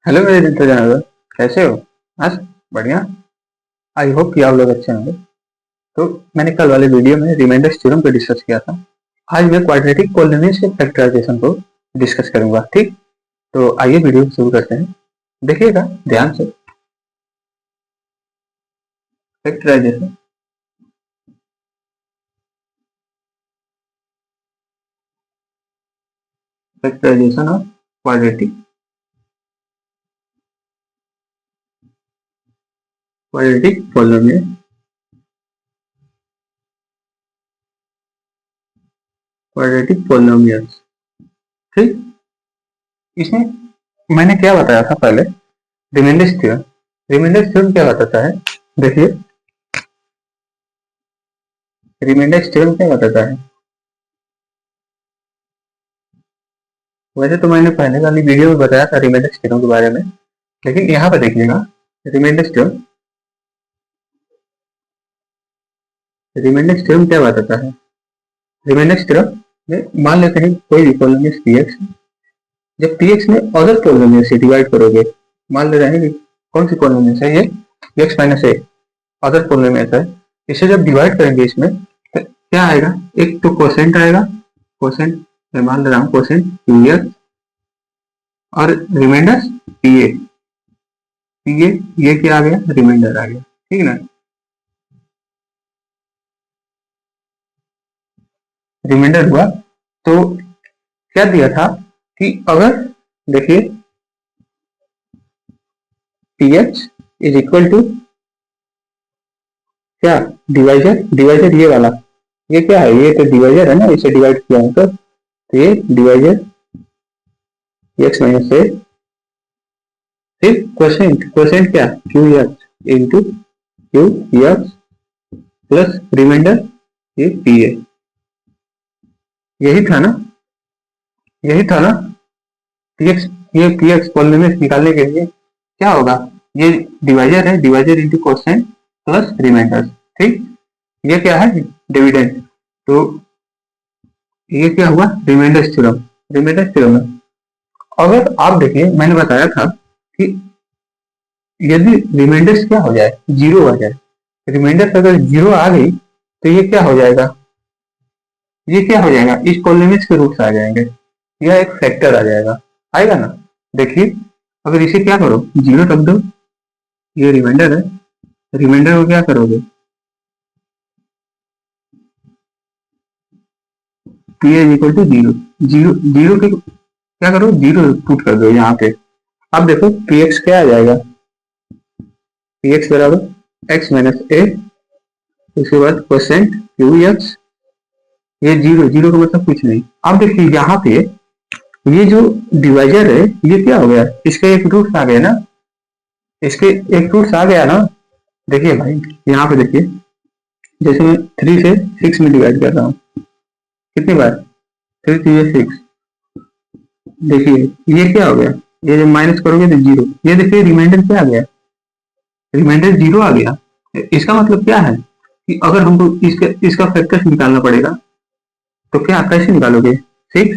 Hello मेरे मित्र जनार्दन, कैसे हो आज? बढ़िया। आई होप कि आप लोग अच्छे होंगे। तो मैंने कल वाले वीडियो में रिमाइंडर थ्योरम को डिस्कस किया था। आज मैं क्वाड्रेटिक पॉलिनोमियल्स के फैक्टराइजेशन को डिस्कस करूंगा। ठीक, तो आइए वीडियो शुरू करते हैं। देखिएगा ध्यान से। Factorisation factorisation of quadratic polynomial. Quadratic polynomials. ठीक, इसमें मैंने क्या बताया था पहले? Remainder theorem. रिमाइंडर थ्योरम क्या बताता है? देखिए, रिमाइंडर थ्योरम क्या बताता है? वैसे तो मैंने पहले वाली वीडियो में बताया था रिमाइंडर थ्योरम के बारे में, लेकिन यहाँ पे देखिएगा। रिमाइंडर थ्योरम रिमाइंडर थ्योरम क्या बताता है? रिमाइंडर थ्योरम में मान लेते हैं कोई भी पॉलिनोमियल px, जब px में अदर पॉलिनोमियल से डिवाइड करोगे, मान ले रहे हैं कि कौन सी पॉलिनोमियल है ये, x माइनस ए अदर पॉलिनोमियल है। इसे जब डिवाइड करेंगे इसमें तो क्या आएगा? एक तो कोसेंट आएगा, कोसेंट मैं मान ले रहा हूँ कोसेंट px, और रिमाइंडर pa। ये क्या आ गया? रिमाइंडर आ गया। ठीक है ना? रिमाइंडर हुआ तो क्या दिया था कि अगर देखिए ph इज इक्वल टू क्या, डिवाइजर ये वाला, ये क्या है? ये तो डिवाइजर है ना, इसे डिवाइड किया है तो ये डिवाइजर x माइनस ए, फिर क्वोशेंट, क्वोशेंट क्या, q x into q x plus remainder ये पी ए। यही था ना, यही था ना px। ये px पॉलिनोमियल निकालने के लिए क्या होगा? ये डिवाइजर है, divisor into quotient plus remainder. ठीक, ये क्या है? डिविडेंड। तो ये क्या हुआ? Remainder theorem. रिमाइंडर थ्योरम में अगर आप देखिए, मैंने बताया था कि यदि रिमाइंडर क्या हो जाए, जीरो आ जाए, रिमाइंडर अगर जीरो आ गई तो ये क्या हो जाएगा? ये क्या हो जाएगा? इस पॉलिनोमियल के रूट्स आ जाएंगे, यह एक फैक्टर आ जाएगा, आएगा ना? देखिए, अगर इसे क्या करो, जीरो रख दो, ये रिमाइंडर है, रिमाइंडर को क्या करोगे, p is equal to zero. Zero zero के क्या करो, जीरो पुट कर दो यहाँ पे। अब देखो पी एक्स क्या आ जाएगा, पी एक्स बराबर एक्स माइनस ए, उसके बाद परसेंट क्यू एक्स, ये जीरो, जीरो का मतलब कुछ नहीं। अब देखिए यहाँ पे ये जो डिवाइजर है ये क्या हो गया, इसका एक रूट आ गया ना, इसके एक रूट आ गया ना। देखिए भाई, यहाँ पे देखिए, जैसे मैं 3 से 6 में डिवाइड कर रहा हूँ, कितनी बार, 3 3 6। देखिए ये क्या हो गया, ये जब माइनस करोगे तो जीरो। ये देखिए रिमाइंडर क्या आ गया, रिमाइंडर जीरो आ गया। इसका मतलब क्या है कि अगर हमको इसका फैक्टर्स निकालना पड़ेगा तो क्या, कैसे निकालोगे? 6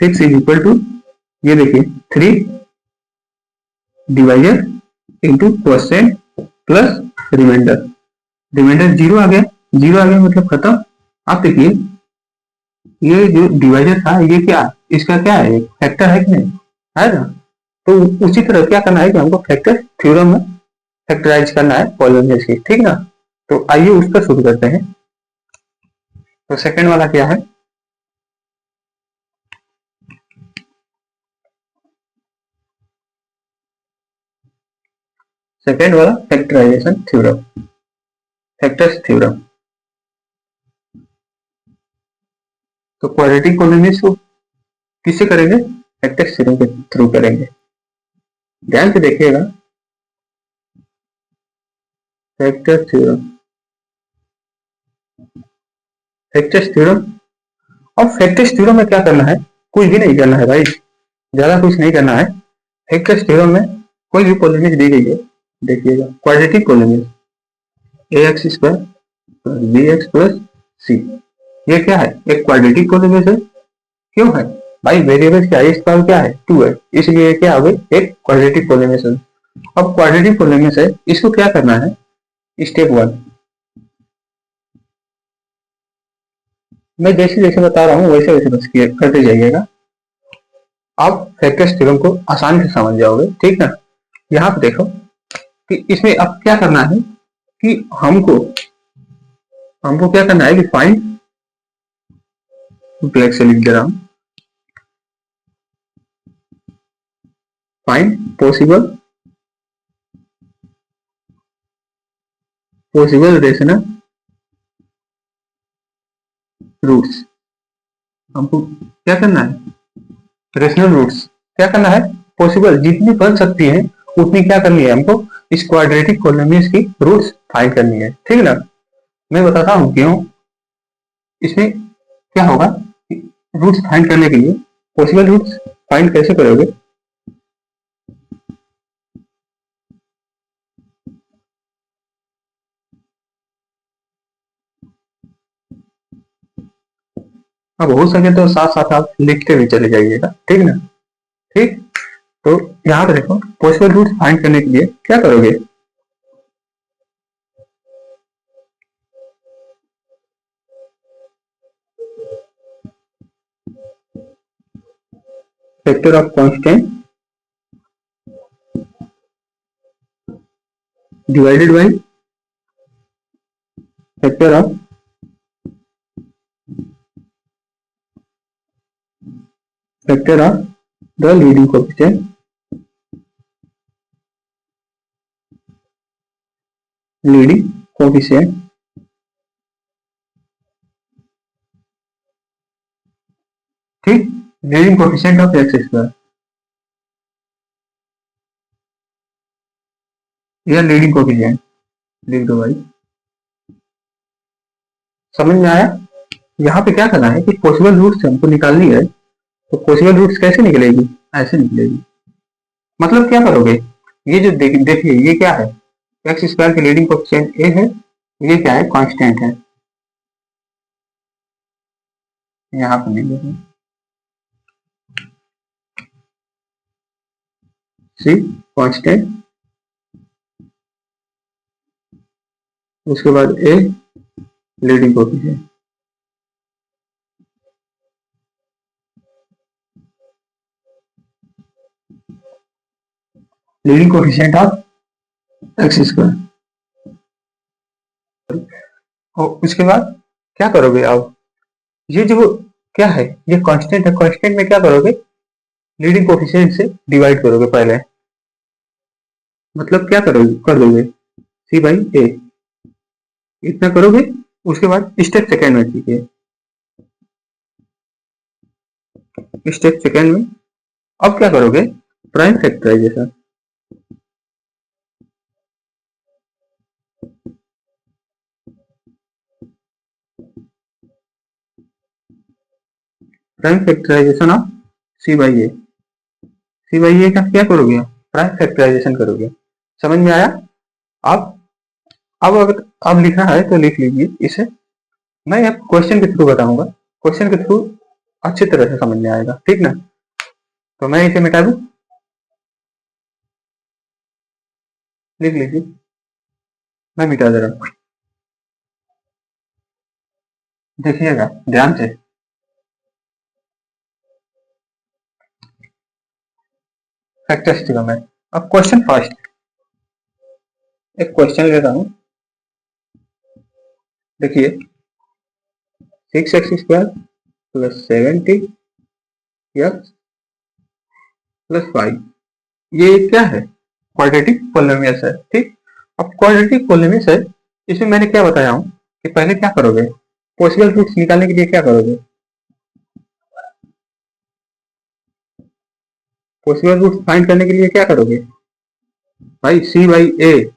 इज इक्वल टू, ये देखिए 3 divisor into percent plus remainder. Remainder zero आ गया, जीरो आ गया मतलब खत्म। आप देखिए ये जो डिवाइजर था ये क्या, इसका क्या है, फैक्टर है कि नहीं, है ना? तो उसी तरह क्या करना है कि हमको फैक्टर थ्योरम में फैक्टराइज करना है पॉलिनोमियल्स की। ठीक ना? तो आइए उसका शुरू करते हैं। तो सेकंड वाला क्या है? सेकंड वाला फैक्टराइजेशन थ्योरम, फैक्टर्स थ्योरम। तो क्वाड्रेटिक पॉलिनोमियल्स को किससे करेंगे? फैक्टर्स थ्योरम के थ्रू करेंगे। ध्यान से देखिएगा, फैक्टर थ्योरम, फैक्टर्स थ्योरम। और फैक्टर्स थ्योरम में क्या करना है? कुछ भी नहीं करना है भाई, ज्यादा कुछ नहीं करना है। फैक्टर्स थ्योरम में कोई भी पॉलिनोमियल दी गई है, देखिएगा quadratic polynomial a x square b x plus c, ये क्या है? एक क्वाड्रेटिक पॉलिनोमियल है। क्यों है? भाई वेरिएबल्स क्या है, इसका क्या है 2 है, इसलिए क्या हो गई एक क्वाड्रेटिक कोलिमेशन। अब क्वाड्रेटिक कोलिमेशन है, इसको क्या करना है, स्टेप 1 मैं जैसे जैसे बता रहा हूँ वैसे वैसे बस करते जाइएगा, आप फैक्टर्स थ्योरम को आसानी से समझ जाओगे, ठीक ना। यहाँ पे देखो कि इसमें अब क्या करना है कि हमको हमको क्या करना है कि फाइंड, ब्लैक से लिख दे रहा हूँ, फाइंड पॉसिबल रेशनल रूट्स। हमको क्या करना है, रेशनल रूट्स क्या करना है, पॉसिबल जितनी बन सकती है उतनी क्या करनी है हमको, इस क्वाड्रेटिक पॉलिनोमियल्स की रूट्स फाइंड करनी है, ठीक ना। मैं बताता हूँ क्यों। इसमें क्या होगा, रूट्स फाइंड करने के लिए पॉसिबल रूट्स फाइंड कैसे करोगे, अब हो सके तो साथ साथ आप लिखते भी चले जाइएगा, ठीक ना। ठीक, तो यहाँ पे देखो पॉसिबल रूट्स फाइंड करने के लिए क्या करोगे, factor of constant divided by factor of the leading coefficient, leading coefficient, ठीक, leading coefficient of x square या लीडिंग कोएफिशिएंट लिख दो भाई, समझ में आया। यहाँ पे क्या करना है कि पॉसिबल रूट्स हमको निकालनी है, तो पॉसिबल रूट्स कैसे निकलेगी, ऐसे निकलेगी। मतलब क्या करोगे, ये जो देखिए ये क्या है, एक्स स्क्वायर की लीडिंग कोएफिशिएंट ए है, ये क्या है कांस्टेंट है, यहाँ पर नहीं देखो, सी कांस्टेंट, उसके बाद a leading coefficient, leading coefficient of x square. और उसके बाद क्या करोगे आप, ये जो क्या है ये कांस्टेंट है, कांस्टेंट में क्या करोगे, लीडिंग कोएफिशिएंट से डिवाइड करोगे पहले, मतलब क्या करोगे कर दोगे सी बाई ए, इतना करोगे। उसके बाद स्टेप सेकेंड में सीखिए, स्टेप सेकेंड में अब क्या करोगे, prime factorisation, prime factorisation of c by a, c by a का क्या करोगे, प्राइम फैक्टराइजेशन करोगे, समझ में आया। आप अब अगर अब लिखना है तो लिख लीजिए इसे, मैं अब क्वेश्चन के थ्रू बताऊंगा, क्वेश्चन के थ्रू अच्छी तरह से समझ में आएगा, ठीक ना। तो मैं इसे मिटा दूं, लिख लीजिए, मैं मिटा दे रहा हूं, देखिएगा ध्यान से। फैक्टर्स थ्योरम है। अब क्वेश्चन फर्स्ट, एक क्वेश्चन लेता हूं, देखिए 6x² प्लस 70x प्लस 5, ये क्या है, क्वाड्रेटिक पॉलिनोमियल्स है, ठीक। अब क्वाड्रेटिक पॉलिनोमियल्स है, इसमें मैंने क्या बताया हूं कि पहले क्या करोगे, पॉसिबल रूट्स निकालने के लिए क्या करोगे, पॉसिबल रूट्स फाइंड करने के लिए क्या करोगे भाई, सी बाई ए,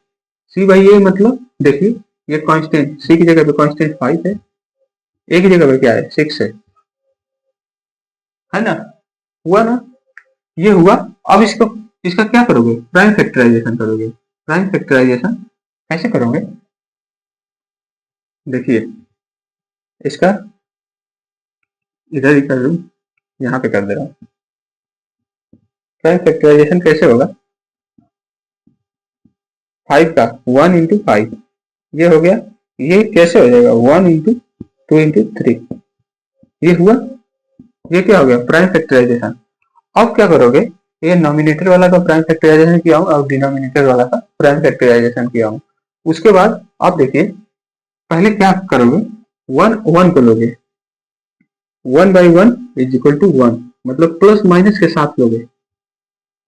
सी बाई ए मतलब देखिए ये कांस्टेंट, सी की जगह पे कांस्टेंट 5 है, ए की जगह पे क्या है 6 है ना, हुआ ना, ये हुआ। अब इसको इसका क्या करोगे, प्राइम फैक्टराइजेशन करोगे, प्राइम फैक्टराइजेशन कैसे करोगे, देखिए इसका इधर ही कर दूं, यहाँ पे कर दे रहा हूँ। प्राइम फैक्टराइजेशन कैसे होगा, 5 का 1 इंटू 5 ये हो गया, ये कैसे हो जाएगा 1 इंटू 2 इंटू 3 ये हुआ, ये क्या हो गया प्राइम फैक्टराइजेशन। अब क्या करोगे, ये नॉमिनेटर वाला का प्राइम फैक्टराइजेशन किया हूँ और डिनोमिनेटर वाला का प्राइम फैक्टराइजेशन किया हूँ। उसके बाद आप देखिए पहले क्या करोगे, 1 1 को लोगे, 1/1 इज इक्वल टू 1 मतलब प्लस माइनस के साथ लोगे।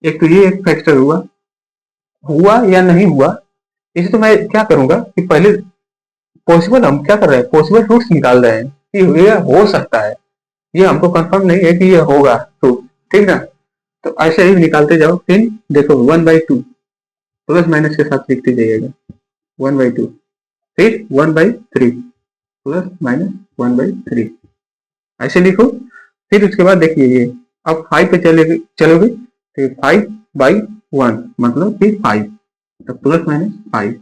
एक तो ये एक फैक्टर हुआ, हुआ या नहीं हुआ, इसे तो मैं क्या करूंगा कि पहले पॉसिबल, हम क्या कर रहे हैं पॉसिबल रूट्स निकाल रहे हैं कि ये हो सकता है, ये हमको कंफर्म नहीं है कि ये होगा, तो ठीक ना। तो ऐसे ही निकालते जाओ, फिर देखो 1/2 प्लस माइनस के साथ लिखते जाइएगा 1/2, फिर 1/3 प्लस माइनस 1/3 ऐसे लिखो। फिर उसके बाद देखिए ये अब 5 पे चलोगे तो 5/1 मतलब फिर 5 तो प्लस माइनस 5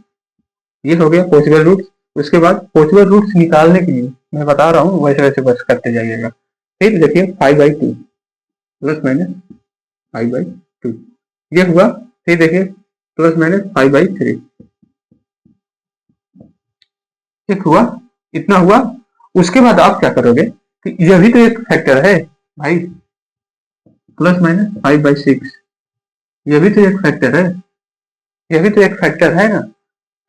ये हो गया पॉसिबल रूट्स। उसके बाद पॉसिबल रूट्स निकालने के लिए मैं बता रहा हूँ वैसे वैसे बस करते जाइएगा। फिर देखिए 5/2 प्लस माइनस 5/2 ये हुआ, फिर देखिए प्लस माइनस 5/3 ठीक हुआ, इतना हुआ। उसके बाद आप क्या करोगे कि यह भी तो एक फैक्टर है भाई, प्लस माइनस 5/6 यह भी तो एक फैक्टर है, यह भी तो एक फैक्टर है ना।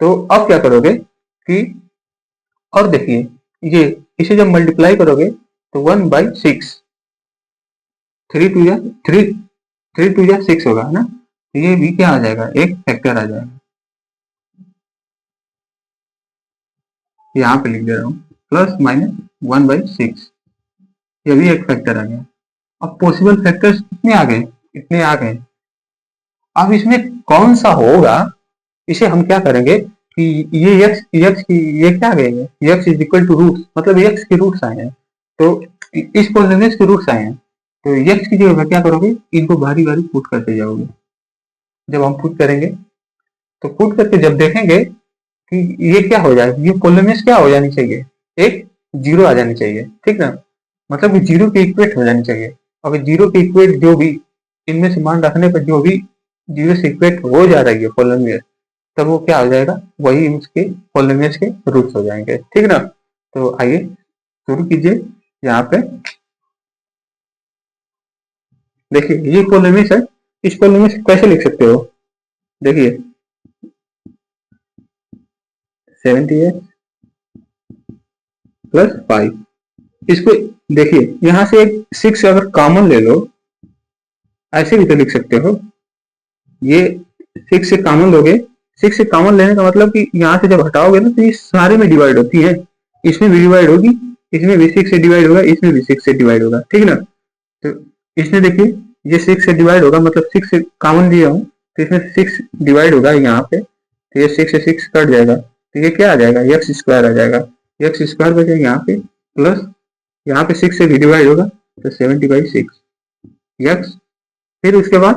तो अब क्या करोगे कि और देखिए ये इसे जब मल्टीप्लाई करोगे तो 1/6 3 2 6 होगा ना, तो ये भी क्या आ जाएगा एक फैक्टर आ जाएगा। यहाँ पे लिख दे रहा हूँ प्लस माइनस 1/6 ये भी एक फैक्टर आ गया। अब पॉसिबल फैक्टर्स कितने आ गए, इतने आ गए। अब इसमें कौन सा होगा, इसे हम क्या करेंगे कि ये यक्स की ये क्या आ गए, x is equal to roots मतलब यक्स के रूट्स आए हैं, तो इस पॉलिनोमियल के रूट्स आए हैं, तो यक्स की जगह क्या करोगे इनको बारी बारी पुट करते जाओगे। जब हम पुट करेंगे तो पुट करके जब देखेंगे कि ये क्या हो जाए, ये पॉलिनोमियल क्या हो जानी चाहिए, एक जीरो आ जानी चाहिए, ठीक ना, मतलब कि जीरो के इक्वेट हो जानी चाहिए। अगर जीरो के इक्वेट जो भी इनमें से मान रखने पर जो भी जीरो से इक्वेट हो जा रही है पॉलिनोमियल, तब वो क्या हो जाएगा वही उसके पॉलिनोमियल के रूट्स हो जाएंगे, ठीक ना। तो आइए शुरू कीजिए। यहाँ पे देखिए ये पॉलिनोमियल है, इस पॉलिनोमियल कैसे लिख सकते हो, देखिए 70x प्लस 5 इसको देखिए यहाँ से एक 6 अगर कॉमन ले लो ऐसे भी तो लिख सकते हो, ये 6 से कॉमन लोगे, 6 से कॉमन लेने का मतलब कि यहाँ से जब हटाओगे ना तो ये सारे में डिवाइड होती है, इसमें भी डिवाइड होगी, इसमें भी 6 से डिवाइड होगा, इसमें भी 6 से डिवाइड होगा, ठीक ना। तो इसमें देखिए ये 6 से डिवाइड होगा मतलब 6 से कॉमन लिया हूँ तो इसमें 6 डिवाइड होगा यहाँ पे, तो ये 6 से 6 कट जाएगा, तो ये क्या आ जाएगा एक्स स्क्वायर आ जाएगा, एक्स स्क्वायर बचेगा यहाँ पे प्लस यहाँ पे 6 से भी डिवाइड होगा तो 70/6 एक्स, फिर उसके बाद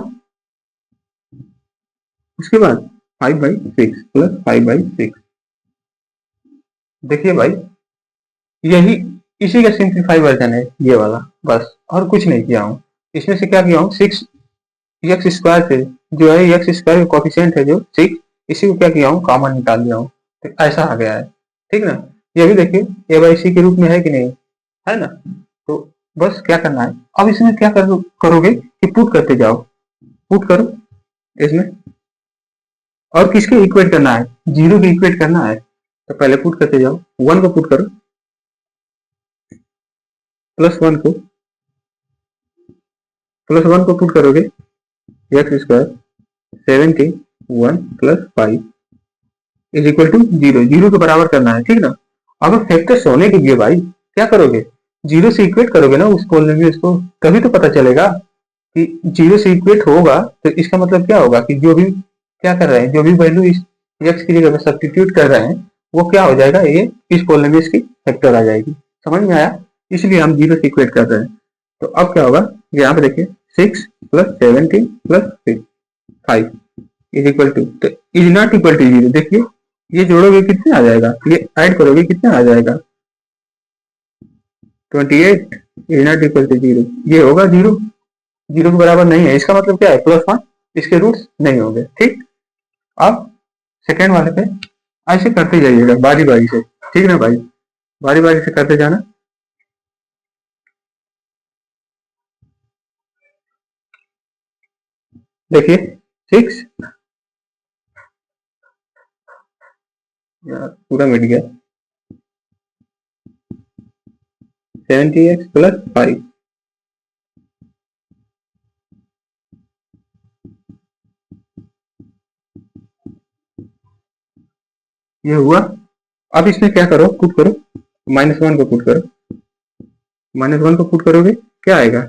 5/6 प्लस 5/6। देखिए भाई यही इसी का सिंप्लीफाई वर्जन है ये वाला, बस और कुछ नहीं किया हूँ। इसमें से क्या किया हूँ 6 एक्स स्क्वायर से जो है एक्स स्क्वायर का कोफिशिएंट है जो 6 इसी को क्या किया हूँ कॉमन निकाल लिया हूँ, तो ऐसा आ गया है, ठीक ना। ये भी देखिए a/c के रूप में है कि नहीं है ना। तो बस क्या करना है अब इसमें क्या करोगे कि पुट करते जाओ, पुट करो इसमें, और किसके इक्वेट करना है जीरो के इक्वेट करना है, तो पहले पुट करते जाओ 1 को पुट करो प्लस 1 को, प्लस 1 को पुट करोगे x square 71 plus 5 is equal to 0, zero के बराबर करना है, ठीक ना। अगर फैक्टर्स होने के लिए भाई क्या करोगे जीरो से इक्वेट करोगे ना उस पॉलिनोमियल को, तभी तो पता चलेगा कि जीरो से इक्वेट होगा, तो इसका मतलब क्या होगा कि जो भी क्या कर रहे हैं जो भी वैल्यू इस एक्स की जगह सब्स्टिट्यूट कर रहे हैं वो क्या हो जाएगा ये इस पॉलिनोमियल की फैक्टर आ जाएगी, समझ में आया, इसलिए हम जीरो से इक्वेट कर रहे हैं। तो अब क्या होगा यहाँ पे देखिए 6 plus 17 plus 5 is equal to, तो इज नॉट इक्वल टू 0, देखिए ये जोड़ोगे कितने आ जाएगा, ये ऐड करोगे कितने आ जाएगा 28 is not equal to zero, ये होगा जीरो, जीरो के बराबर नहीं है, इसका मतलब क्या है प्लस वन, इसके रूट्स नहीं होंगे। ठीक, अब सेकेंड वाले पे ऐसे करते जाइएगा बारी बारी से, ठीक ना भाई, बारी बारी से करते जाना। देखिए 6 पूरा मिट गया, 70x प्लस 5, ये हुआ। अब इसमें क्या करो, पुट करो, माइनस वन को पुट करो, माइनस वन को पुट करोगे क्या आएगा,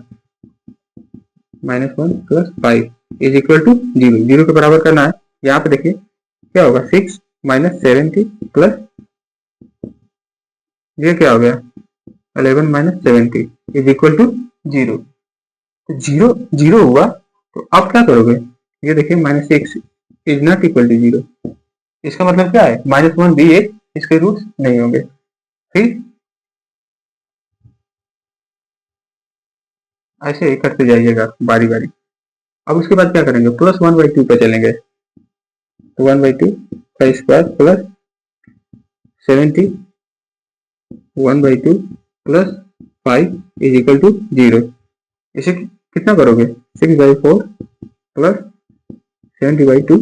minus one plus 5 is equal to zero, zero के बराबर करना है। यहाँ पे देखिए क्या होगा, 6 माइनस 70 प्लस ये क्या हो गया 11 minus 70 is equal to zero. तो जीरो जीरो हुआ, तो अब क्या करोगे, ये देखिए minus 6 is not equal to zero, इसका मतलब क्या है माइनस वन भी एक, इसके रूट्स नहीं होंगे। ठीक, ऐसे ही करते जाइएगा बारी बारी। अब उसके बाद क्या करेंगे, प्लस वन बाई टू पे चलेंगे, तो वन बाई टू का square plus 70 one by two plus 5 is equal to zero. इसे कितना करोगे, 6/4 plus 70/2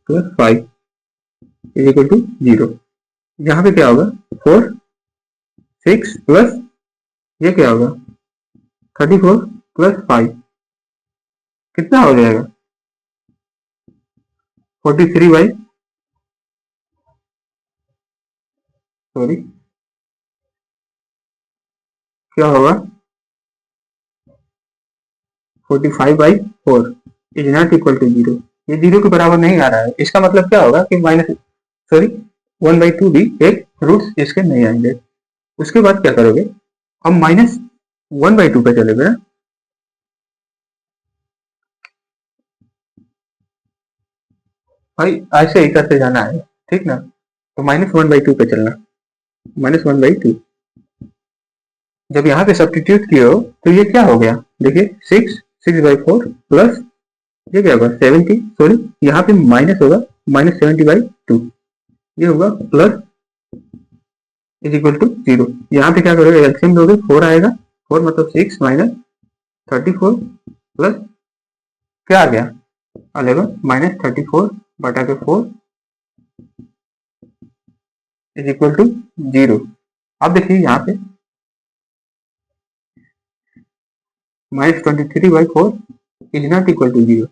plus 5 is equal to zero. यहाँ पे क्या होगा 4 6 प्लस ये क्या होगा 34 प्लस 5 कितना हो जाएगा 43 बाई सॉरी क्या होगा 45/4 is not equal to zero. ये जीरो के बराबर नहीं आ रहा है, इसका मतलब क्या होगा कि माइनस सॉरी 1/2 भी एक रूट्स इसके नहीं आएंगे। उसके बाद क्या करोगे, अब माइनस 1/2 पे चलेगा ना, भाई ऐसे ही करते जाना है, ठीक ना। तो -1/2 पे चलना, -1/2 जब यहाँ पे सब्स्टिट्यूट किए हो तो ये क्या हो गया, देखिए 6/4 प्लस ये क्या होगा 70 सॉरी यहाँ पे माइनस होगा -70/2 ये होगा plus is equal to zero. यहाँ पे क्या करोगे एलसीएम लोगे 4 आएगा, 4 मतलब 6 माइनस 34 प्लस क्या आ गया 11 माइनस 34 बटा के 4 इज इक्वल टू जीरो। अब देखिए यहाँ पे -23/4 is not equal to zero,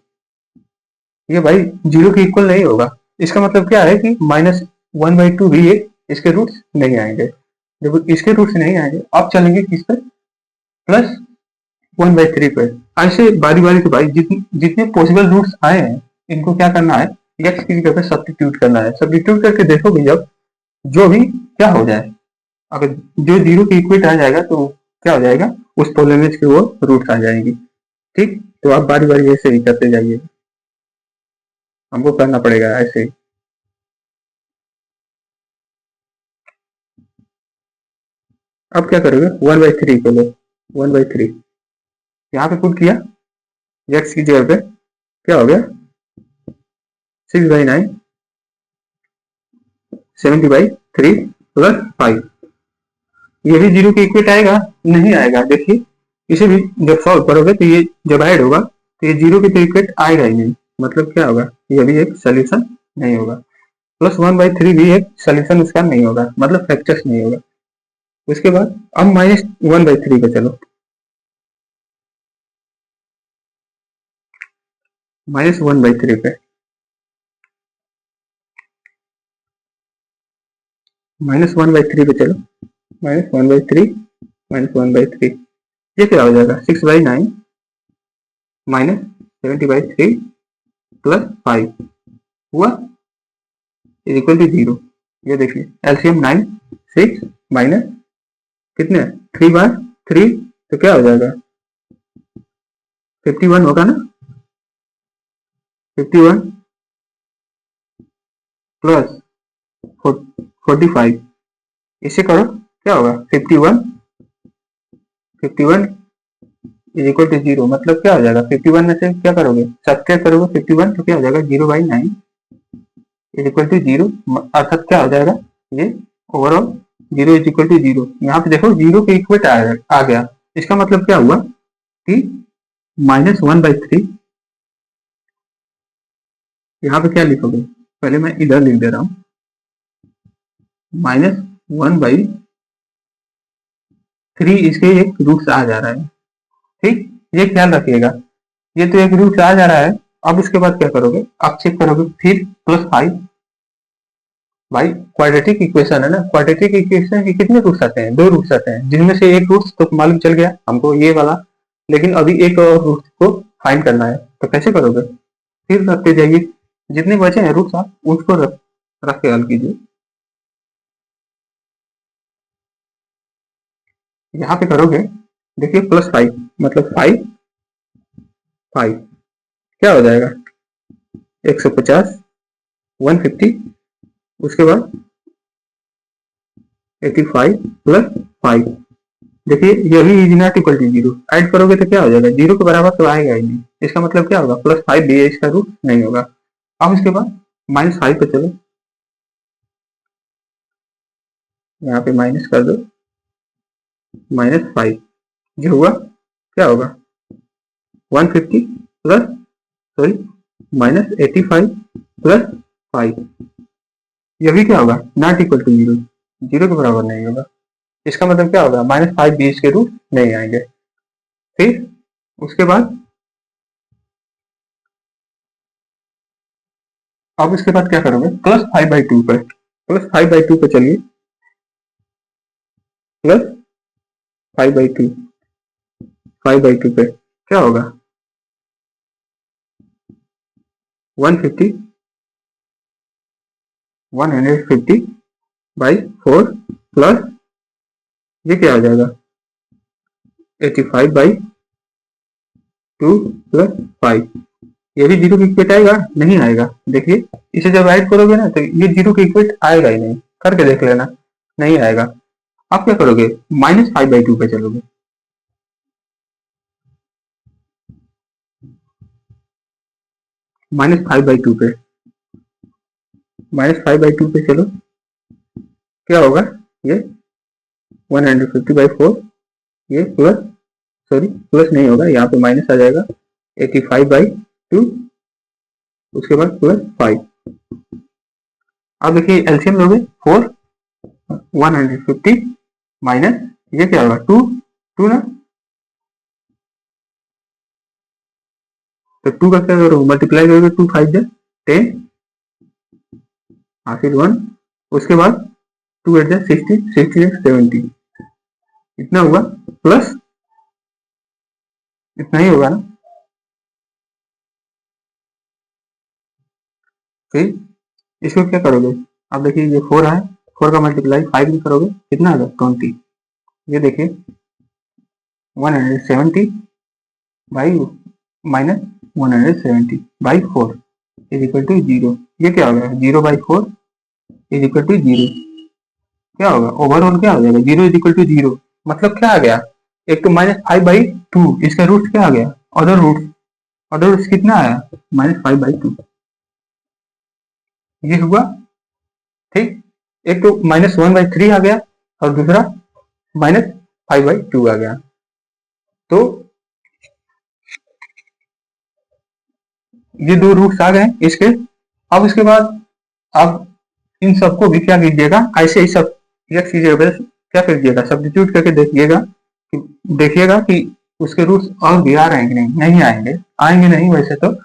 ये भाई जीरो के इक्वल नहीं होगा। इसका मतलब क्या है कि -1/2 भी है, इसके रूट्स नहीं आएंगे। जब इसके रूट्स नहीं आएंगे अब चलेंगे किस पे, +1/3 पे। ऐसे बारी बारी से भाई जितने पॉसिबल रूट्स आए हैं इनको क्या करना है, एक्स की जगह सब्स्टिट्यूट करना है। सब्स्टिट्यूट करके देखोगे जब जो भी क्या हो जाए, अगर जो जीरो के इक्वेट आ जाएगा तो क्या हो जाएगा, उस पॉलिनोमियल के वो रूट्स आ जाएंगी। ठीक, तो आप बारी बारी ऐसे ही करते जाइए, हमको करना पड़ेगा ऐसे ही। अब क्या करोगे 1/3 को लो, 1/3 यहाँ पे पुट किया, एक्स की जगह पे क्या हो गया 6/9 70/3 प्लस 5, ये भी जीरो के इक्वेट आएगा नहीं आएगा, देखिए इसे भी जब सॉल्व करोगे तो ये जब ऐड होगा तो ये जीरो के तो इक्वेट आएगा ही नहीं, मतलब क्या होगा ये भी एक सोल्यूशन नहीं होगा। +1/3 भी एक सोल्यूशन उसका नहीं होगा, मतलब फैक्टर्स नहीं होगा। उसके बाद अब -1/3 पे चलो, -1/3 पे -1/3 पे चलो, -1/3 -1/3 ये क्या हो जाएगा 6/9 -70/3 प्लस 5 हुआ इज इक्वल टू जीरो। ये देखिए एलसीएम 9 6 माइनस कितने 3/3 तो क्या हो जाएगा 51 होगा ना, 51 प्लस 45 इसे करो क्या होगा 51 51 इज इक्वल टू 0, मतलब क्या हो जाएगा 51 में से क्या करोगे, सब्ट्रैक्ट करोगे 51 तो क्या हो जाएगा 0/9 इज इक्वल टू 0, अर्थात क्या हो जाएगा ये ओवरऑल 0 इज इक्वल टू 0। यहाँ पे देखो 0 के इक्वेट आ गया, इसका मतलब क्या हुआ कि -1/3, यहाँ पे क्या लिखोगे, पहले मैं इधर लिख दे रहा हूँ, -1/3 इसके एक रूट आ जा रहा है। ठीक, ये ख्याल रखिएगा, ये तो एक रूट आ जा रहा है। अब इसके बाद क्या करोगे, आप चेक करोगे फिर +5, भाई क्वाड्रेटिक इक्वेशन है ना, क्वाड्रेटिक इक्वेशन के कितने रूट्स आते हैं, 2 रूट्स आते हैं, जिनमें से एक रूट तो मालूम चल गया हमको ये वाला, लेकिन अभी एक और रूट को फाइंड करना है, तो कैसे करोगे, फिर रखते जाइए, जितने बचे हैं रूट्स आप उसको रख के हल कीजिए। यहाँ पे करोगे, देखिए +5 मतलब 5 क्या हो जाएगा 150, 150, उसके बाद 85 + 5, देखिए ये भी is not equal to 0, add करोगे तो क्या हो जाएगा 0 के बराबर तो आएगा ही नहीं, इसका मतलब क्या होगा +5 भी है, इसका रूट नहीं होगा। अब इसके बाद -5 पे चलो, यहाँ पे माइनस कर दो, -5 जो हुआ क्या होगा 150 प्लस सॉरी -85 + 5, ये भी क्या होगा नॉट इक्वल टू 0, 0 के बराबर नहीं होगा, इसका मतलब क्या होगा -5 भी इसके रूट नहीं आएंगे। फिर उसके बाद अब इसके बाद क्या करोगे +5/2 पे, +5/2 पे चलिए, +5/2, 5/2 पे क्या होगा 150, 150/4 प्लस ये क्या हो जाएगा 85/2 + 5, ये भी 0 के इक्वेट आएगा नहीं आएगा, देखिए इसे जब ऐड करोगे ना तो ये 0 के इक्वेट आएगा ही नहीं, करके देख लेना नहीं आएगा। आप क्या करोगे -5/2 पे चलोगे, -5/2 पे, -5/2 पे चलो, क्या होगा ये 150/4, ये प्लस सॉरी प्लस नहीं होगा, यहाँ पे माइनस आ जाएगा 85/2, उसके बाद +5। अब देखिए एलसीएम लोगे 4, 150 माइनस ये क्या होगा 2 ना, तो 2 का क्या करोगे मल्टीप्लाई करोगे, 2 5 10 हासिल 1, उसके बाद 2 8 16, 16 70, इतना हुआ प्लस इतना ही होगा ना। फिर इसको क्या करोगे, अब देखिए ये 4 है, 4 का मल्टीप्लाई 5 में करोगे कितना आएगा 20, ये देखिए 170 बाई -170/4 इज इक्वल टू 0, ये क्या होगा 0/4 इज इक्वल टू 0, क्या होगा ओवरऑल क्या हो जाएगा 0 इज इक्वल टू 0, मतलब क्या आ गया, एक तो -5/2 इसका रूट क्या आ गया, अदर रूट कितना आया -5/2, ये हुआ। ठीक, एक तो -1/3 आ गया और दूसरा -5/2 आ गया, तो ये 2 रूट्स आ गए इसके। अब इसके बाद आप इन सबको भी क्या कीजिएगा, ऐसे ही सब एक चीज क्या कीजिएगा सब्स्टिट्यूट करके देखिएगा कि उसके रूट्स और भी आ रहे हैं कि नहीं, नहीं आएंगे, आएंगे नहीं, वैसे तो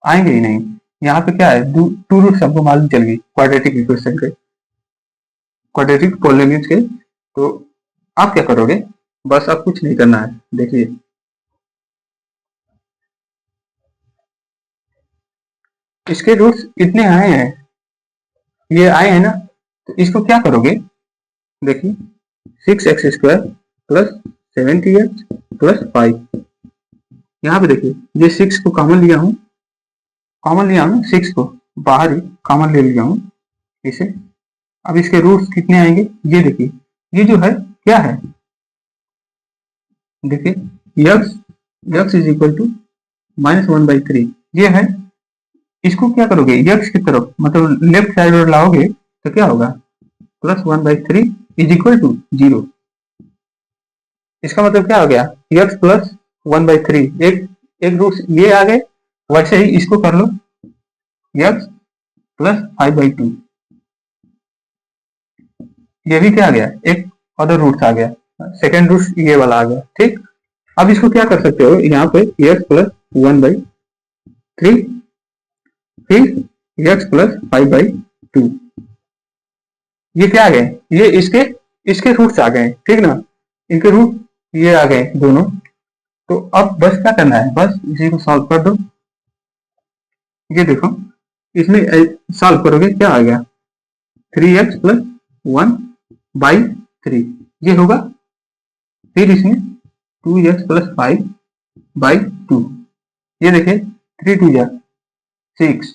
आएंगे ही नहीं। यहाँ पे क्या है 2 रूट्स हमको मालूम चल गई क्वाड्रेटिक इक्वेशन के, क्वाड्रेटिक पॉलिनोमियल्स के, तो आप क्या करोगे, बस आप कुछ नहीं करना है, देखिए इसके रूट्स इतने आए हैं, ये आए हैं ना, तो इसको क्या करोगे, देखिए 6x² + 70x + 5, यहाँ पे देखिए ये 6 को कॉमन लिया हूँ, 6 को बाहर ही कॉमन ले लिया हूँ इसे। अब इसके रूट्स कितने आएंगे, ये देखिए ये जो है क्या है देखिए x x is equal to -1/3 ये है। इसको क्या करोगे यक्स की तरफ मतलब लेफ्ट साइड और लाओगे तो क्या होगा +1/3 इज इक्वल टू 0। इसका मतलब क्या हो गया यक्स प्लस 1/3 एक एक रूट ये आ गए। वैसे ही इसको कर लो यक्स प्लस 5/2 ये भी क्या आ गया एक अदर रूट आ गया सेकेंड रूट ये वाला आ गया ठीक। अब इसको क्या कर सकते हो यहाँ पे यक्स प्लस 1/3 फिर यक्स प्लस 5/2 ये क्या आ गए ये इसके इसके रूट्स आ गए ठीक ना। इनके रूट ये आ गए दोनों। तो अब बस क्या करना है बस इसी को सॉल्व कर दो। ये देखो इसमें सॉल्व करोगे क्या आ गया 3x प्लस 1/3 ये होगा। फिर इसमें 2x प्लस 5/2 ये देखिए 3 2 जा 6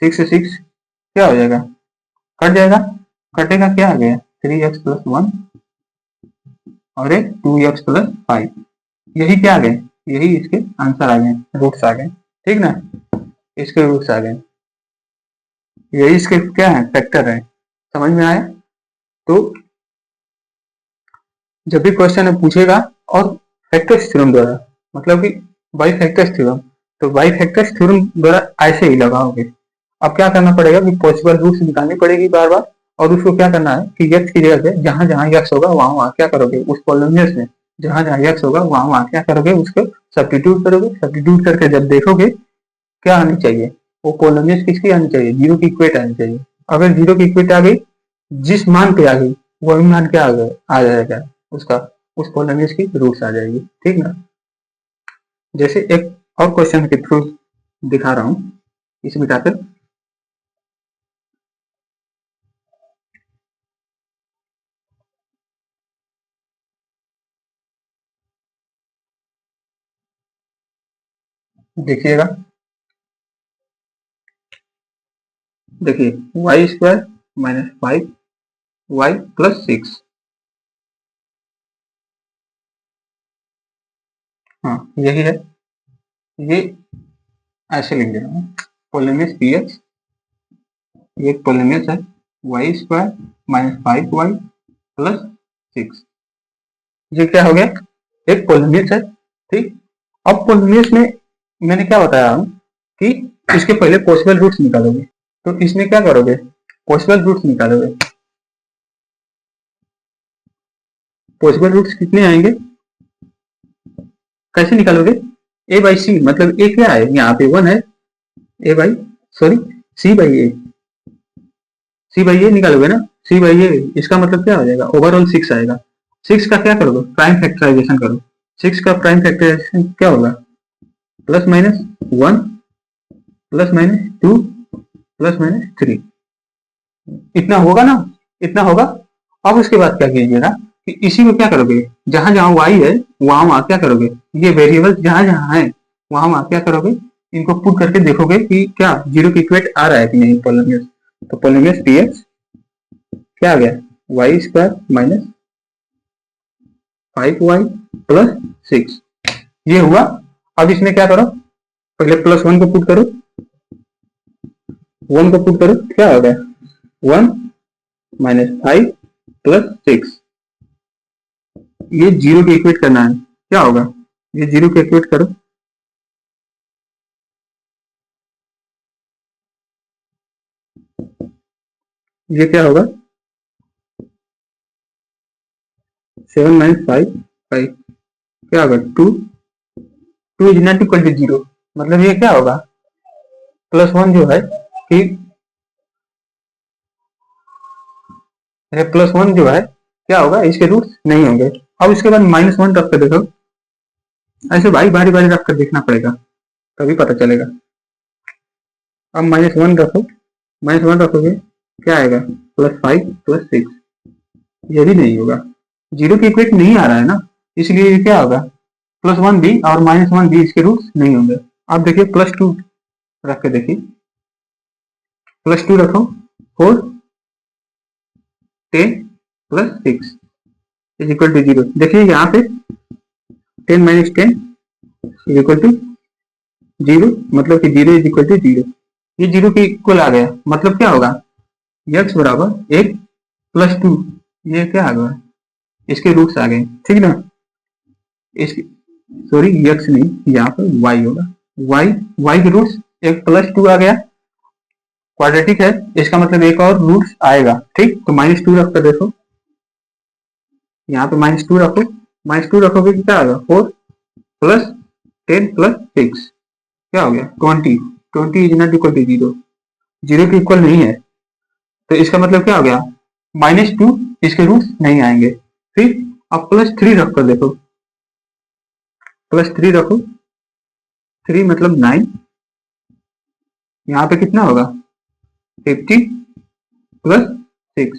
6 से 6 क्या हो जाएगा कट जाएगा। कटेगा क्या आ गया 3x प्लस 1 और एक 2x प्लस 5 यही क्या आ गए यही इसके आंसर आ गए रूट्स आ गए ठीक ना। इसके रूट्स आ गए यही इसके क्या है फैक्टर है। समझ में आया। तो जब भी क्वेश्चन पूछेगा और फैक्टर्स थ्योरम द्वारा मतलब कि बाई फैक्टर्स थ्योरम तो बाई फैक्टर्स थ्योरम द्वारा ऐसे ही लगाओगे। अब क्या करना पड़ेगा कि पॉसिबल रूट्स निकालनी पड़ेगी बार बार और उसको क्या करना है कि यक्स की जगह पे जहां जहां यक्स होगा वहां वहां क्या करोगे उस पॉलिनोमियल्स में जहां जहां यक्स होगा वहां वहां क्या करोगे उसको सब्स्टिट्यूट करोगे। सब्स्टिट्यूट करके जब देखोगे क्या आनी चाहिए वो पॉलिनोमियल्स किसकी आनी चाहिए जीरो की इक्वेट आनी चाहिए। अगर जीरो की इक्वेट आ गई जिस मान पे आ गई वही मान क्या आ जाएगा उसका उस पॉलिनोमियल्स की रूट्स आ जाएगी ठीक ना। जैसे एक और क्वेश्चन के थ्रू दिखा रहा हूँ इसे मिटाकर देखिएगा। देखिए y² माइनस 5y प्लस 6 हाँ यही है। ये ऐसे लिख दे रहा हूँ पॉलिनोमियल्स px ये एक पॉलिनोमियल्स है y² माइनस 5y प्लस 6 ये क्या हो गया एक पॉलिनोमियल्स है ठीक। अब पॉलिनोमियल्स में मैंने क्या बताया हूँ कि इसके पहले पॉसिबल रूट्स निकालोगे तो इसमें क्या करोगे पॉसिबल रूट्स निकालोगे। पॉसिबल रूट्स कितने आएंगे कैसे निकालोगे a/c मतलब a क्या है यहाँ पे 1 है c/a निकालोगे ना c/a इसका मतलब क्या हो जाएगा ओवरऑल 6 आएगा। 6 का क्या करोगे प्राइम फैक्टराइजेशन करो 6 का प्राइम फैक्टराइजेशन क्या होगा +-1 +-2 +-3 इतना होगा ना इतना होगा। अब उसके बाद क्या कीजिएगा कि इसी को क्या करोगे जहां जहां y है वहां वहां क्या करोगे ये वेरिएबल जहां जहां है वहां वहां क्या करोगे इनको पुट करके देखोगे कि क्या जीरो की इक्वेट आ रहा है कि नहीं पॉलिनोमियल्स। तो पॉलिनोमियल्स px क्या आ गया y² माइनस 5y प्लस 6 ये हुआ। अब इसमें क्या करो पहले +1 को पुट करो 1 को पुट करो क्या हो गया 1 माइनस 5 प्लस 6 ये जीरो की इक्वेट करना है क्या होगा ये जीरो की इक्वेट करो ये क्या होगा 7 माइनस 5 क्या होगा 2 इज नॉट इक्वल टू 0 मतलब ये क्या होगा +1 जो है कि +1 जो है क्या होगा इसके रूट्स नहीं होंगे। अब इसके बाद -1 रख कर देखो ऐसे भाई बारी बारी रख कर देखना पड़ेगा तभी पता चलेगा। अब -1 रखो -1 रखोगे क्या आएगा +5 प्लस 6 ये भी नहीं होगा जीरो की इक्वेट नहीं आ रहा है ना इसलिए ये क्या होगा +1 भी और -1 भी इसके रूट्स नहीं होंगे। अब देखिए +2 रख के देखिए +2 रखो 4 10 प्लस 6 इज इक्वल टू 0 देखिए यहाँ पे 10 माइनस 10 इज इक्वल टू 0, मतलब कि 0 इज इक्वल टू 0। ये 0 के इक्वल आ गया, मतलब क्या होगा, x बराबर 1 प्लस 2, ये क्या आ गया, इसके रूट्स आ गए, ठीक ना। इसके सॉरी x नहीं, यहाँ पर y होगा, y के रूट्स 1 प्लस 2 आ गया, क्वाड्रेटिक है, इसका मतलब एक और रूट्स आएगा, ठीक। तो -2 रख कर देखो, यहाँ पे -2 रखो, -2 रखोगे तो क्या आएगा, 4 प्लस 10 प्लस 6 क्या हो गया, 20। 20 इज नॉट इक्वल टू 0, 0 के इक्वल नहीं है, तो इसका मतलब क्या हो गया, -2 इसके रूट्स नहीं आएंगे। फिर अब +3 रख कर देखो, +3 रखो, 3 मतलब 9, यहाँ पे कितना होगा 50 प्लस 6,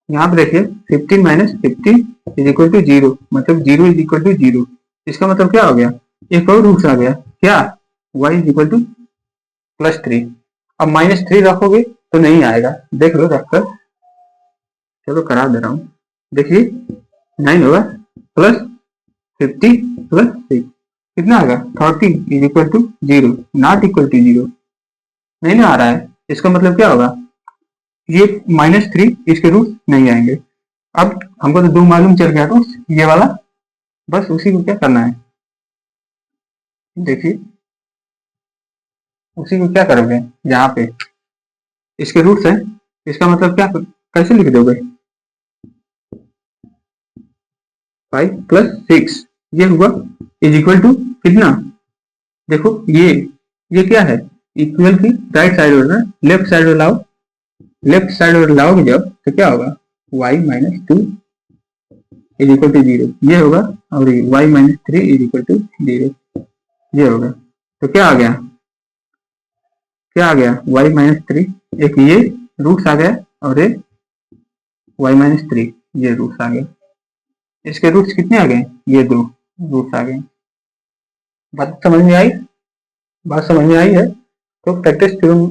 यहाँ पे देखिए 15 माइनस 50 इज इक्वल टू 0, मतलब 0 इज इक्वल टू 0। इसका मतलब क्या हो गया, एक और रूट्स आ गया, क्या, y इज इक्वल टू +3। अब -3 रखोगे तो नहीं आएगा, देख लो रखकर, चलो करा दे रहा हूँ, देखिए 9 होगा प्लस 50 प्लस 6 कितना आएगा 30 is equal to 0, not equal to 0, नहीं ना आ रहा है। इसका मतलब क्या होगा, ये -3 इसके रूट नहीं आएंगे। अब हमको तो 2 मालूम चल गया रूट, ये वाला, बस उसी को क्या करना है, देखिए उसी को क्या करोगे, यहाँ पे इसके रूट्स हैं, इसका मतलब क्या, कैसे लिख दोगे, 5 प्लस 6 ये हुआ इज इक्वल टू कितना, देखो ये क्या है, इक्वल की राइट साइड और लेफ्ट साइड और लाओ, लेफ्ट साइड और लाओगे जब तो क्या होगा, y minus 2 is equal to 0 ये होगा, और y minus 3 is equal to 0 ये होगा। तो क्या आ गया, क्या आ गया, y माइनस 3, एक ये रूट्स आ गया, और एक y माइनस 3 ये रूट्स आ गए, इसके रूट्स कितने आ गए, ये 2 रूट्स आ गए। बात समझ में आई, बात समझ में आई है। तो प्रैक्टिस थ्योरम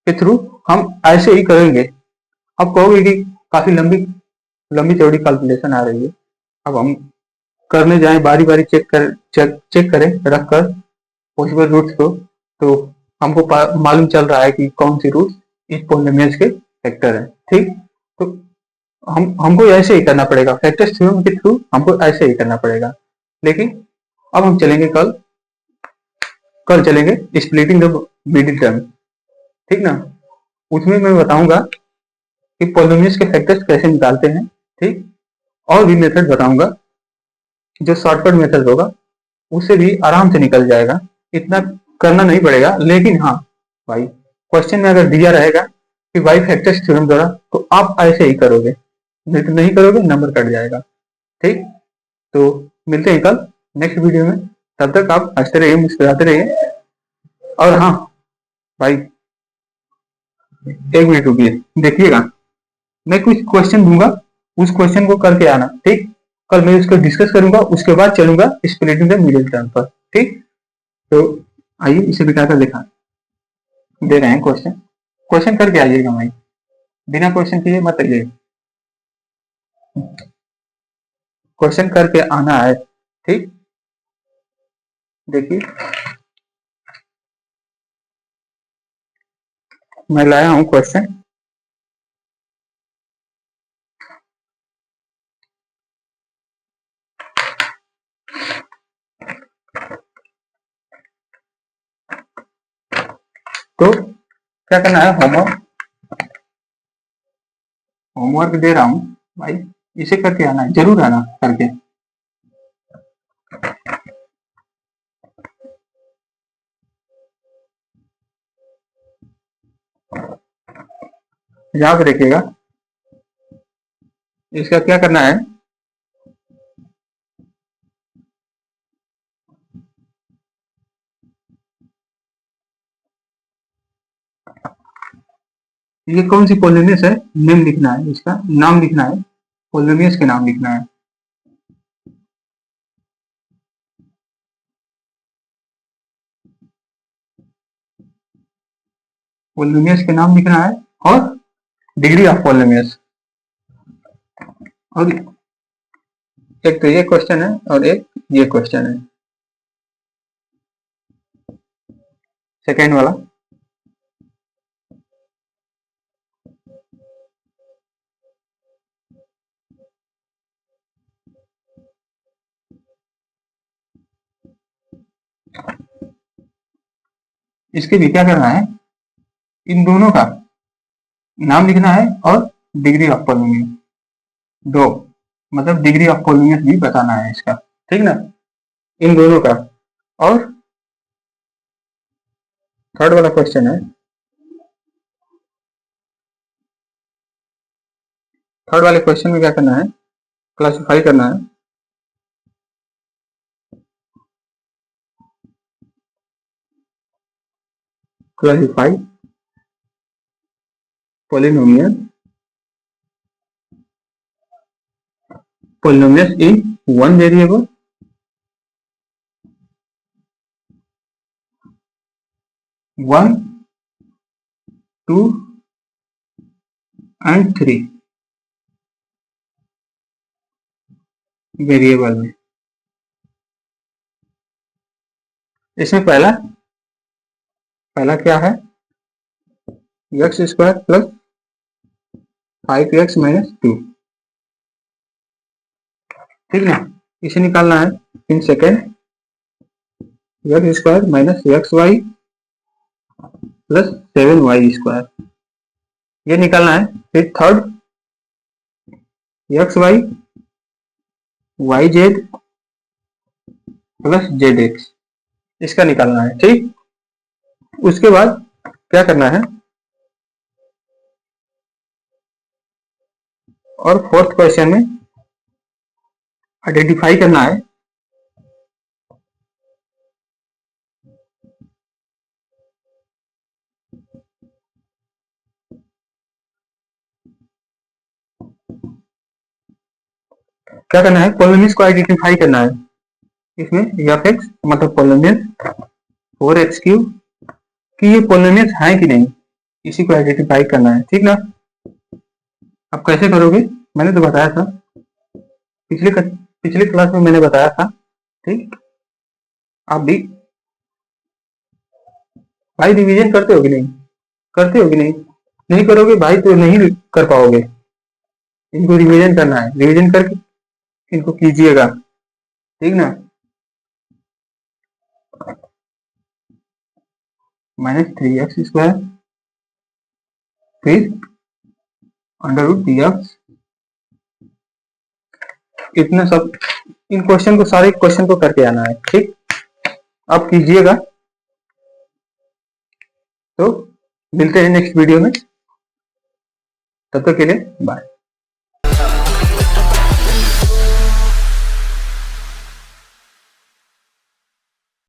के थ्रू हम ऐसे ही करेंगे। अब कहोगे कि काफी लंबी लंबी चौड़ी कैलकुलेशन आ रही है, अब हम करने जाएं बारी बारी चेक करें रख कर पॉसिबल रूट्स को, तो हमको मालूम चल रहा है कि कौन सी रूट्स इस पॉलिनोमियल्स के फैक्टर है, ठीक। तो हमको ऐसे ही करना पड़ेगा, फैक्टर्स थ्योरम के थ्रू हमको ऐसे ही करना पड़ेगा। लेकिन अब हम चलेंगे कल चलेंगे स्प्लिटिंग द मिडिल टर्म, ठीक ना। उसमें मैं बताऊंगा कि पॉलिनोमियल्स के फैक्टर्स कैसे निकालते हैं, ठीक। और भी मेथड बताऊंगा, जो शॉर्टकट मेथड होगा उससे भी आराम से निकल जाएगा, इतना करना नहीं पड़ेगा। लेकिन हाँ भाई, क्वेश्चन में अगर दिया रहेगा कि वाई फैक्टर्स थ्योरम द्वारा, तो आप ऐसे ही करोगे, नहीं तो नहीं करोगे नंबर कट जाएगा, ठीक। तो मिलते हैं कल नेक्स्ट वीडियो में, तब तक आप हंसते रहिए मुस्कुराते रहिए। और हाँ भाई, एक मिनट रुकिए, देखिएगा मैं कुछ क्वेश्चन दूंगा, उस क्वेश्चन को करके आना, ठीक। कल मैं उसको डिस्कस करूंगा, उसके बाद चलूंगा स्प्लिटिंग द मिडिल टर्म पर, ठीक। तो आइए इसे बिठाकर दिखा दे रहे हैं क्वेश्चन, क्वेश्चन करके आइएगा भाई, बिना क्वेश्चन किए मत आइए, क्वेश्चन करके आना है, ठीक। देखिए मैं लाया हूं क्वेश्चन, तो क्या करना है, होमवर्क दे रहा हूं भाई, इसे करके आना है, जरूर आना करके। यहाँ पे देखिएगा, इसका क्या करना है, ये कौन सी पॉलिनोमियस है, नेम लिखना है, इसका नाम लिखना है, पॉलिनोमियस के नाम लिखना है। पॉलिनोमियस के नाम लिखना है और डिग्री ऑफ पॉलिनोमियस, और एक तो ये क्वेश्चन है और एक ये क्वेश्चन है, सेकेंड वाला। इसके भी क्या करना है, इन दोनों का नाम लिखना है और डिग्री ऑफ पॉलिनोमियल, दो मतलब डिग्री ऑफ पॉलिनोमियल भी बताना है इसका, ठीक ना, इन दोनों का। और थर्ड वाला क्वेश्चन है, थर्ड वाले क्वेश्चन में क्या करना है, क्लासिफाई करना है classify polynomial polynomials in one variable, one, two and three variable में। इसमें पहला पहला क्या है, x square plus 5x minus 2, ठीक ना, इसे निकालना है। In second x square minus x y plus 7y square, ये निकालना है। फिर third x y y z plus z x, इसका निकालना है, ठीक। उसके बाद क्या करना है, और फोर्थ क्वेश्चन में आइडेंटिफाई करना है क्या करना है, पॉलिनोमियल्स को आइडेंटिफाई करना है। इसमें एफ एक्स मतलब पॉलिनोमियल 4x क्यूब कि ये पॉलिनोमियल्स हैं कि नहीं, इसी को आइडेंटिफाई करना है, ठीक ना। अब कैसे करोगे, मैंने तो बताया था पिछले क्लास में मैंने बताया था, ठीक। आप भी भाई रिवीजन करते हो कि नहीं, करते हो कि नहीं, नहीं करोगे भाई तो नहीं कर पाओगे। इनको रिवीजन करना है, रिवीजन करके इनको कीजिएगा, ठीक ना। -3x² फिर √dx, इतना सब, इन क्वेश्चन को, सारे क्वेश्चन को करके आना है, ठीक। अब कीजिएगा, तो मिलते हैं नेक्स्ट वीडियो में, तब तक के लिए बाय।